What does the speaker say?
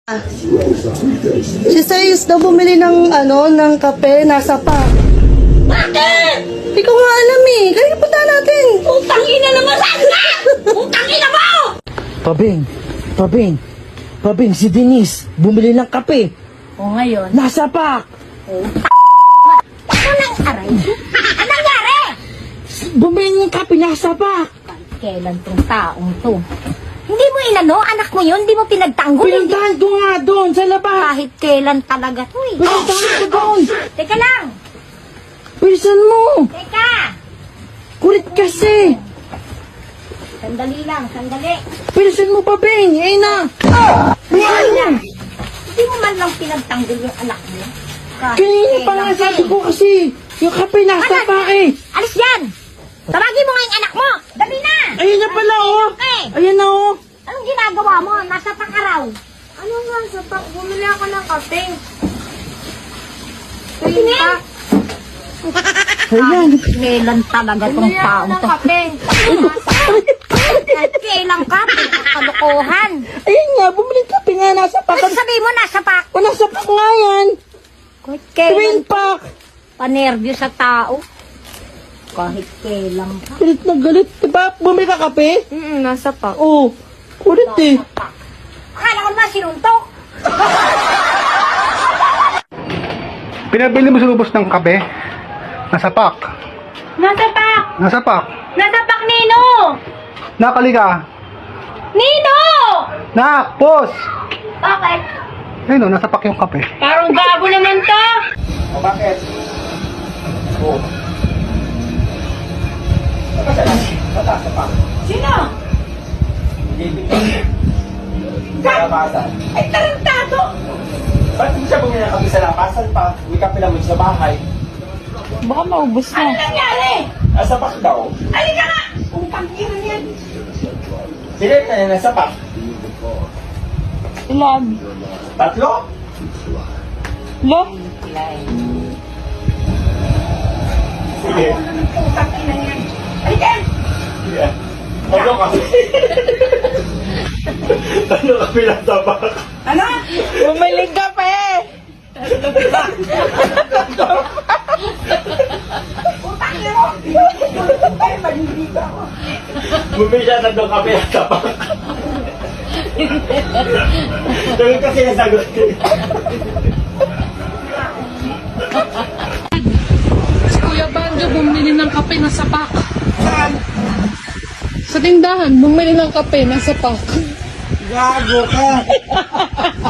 Si Sayus daw bumili ng ng kape, nasa pa. Bakit? Hindi ko nga alam eh. Kaya punta natin. Utangina naman saan ka? Utangina mo! Pabing, si Denise, bumili ng kape. O ngayon, Nasa pak. ano nang aray? Anong nangyari? Bumili ng kape, nasa pak. Kailan tong taong to? Hindi mo inano, anak mo yun? Hindi mo pinagtanggol? Pinuntahan ko nga doon sa labas. Kahit kailan talaga to eh. Pinuntahan ko doon. Teka lang! Bilisan mo. Teka! Kulit kasi. Sandali lang, sandali. Bilisan mo, Pabing. Eh na. Hindi mo man lang pinagtanggol yung anak mo. Kahit Kanina pa nga kailan sabi eh. ko kasi, yung kape nasa Anak! pak eh. Alis yan! Tawagin mo nga yung anak mo! Dali na! Ayun na pala oh. Okay. Ayan na oh. Anong ginagawa mo? Nasa pakaraw. Ano nga, sa pa? Bumili ako ng kape. Tingin! Ayan. Kailan talaga tong Bumili ako taong ng to? kape. Kahit kailan ka, kalokohan. Ayun nga, bumili ng kape nga nasa pak. Ano sabi mo, nasa pak? O nasa pak nga yan. Kahit Twin kailan, pak. panervyo sa tao. Kahit kailan ka. Galit na galit. Diba, bumili ka kape? Nasa pa. Oo. Kulit eh. Nasa pak. Akala ko naman sinuntok. Pinabili mo sa lubos ng kape? Nasa pak. Nasa pak! Nasa pak. Nasa pak, Nino! Nakalika. Nino! Nak, pos! Bakit? Ayun o, nasa pak yung kape. Parang gago naman to. O bakit? O. Nasa pak. Sino? Labasan. Ay, tarantado! Ba't hindi siya bumili ng kape sa labasan pa? May kape naman sa bahay. Baka maubos Ano nangyari? Nasa pak daw. Halika nga! Utang ina yan. Silit na yan, nasa pak. Ilan? Tatlo? Lo? Sige. Utang ina yan. Halika! Yeah. Ano kape? Ano kape nasa pak? Ano? Bumili kape! Utang ina mo! Ay, maliligo ako. Bumili siya ng kape nasa pak. Ganun kasi nasagot. Si Kuya Banjo bumili ng kape, nasa pak. Sa tindahan, bumili ng kape, nasa pak. Gago ka!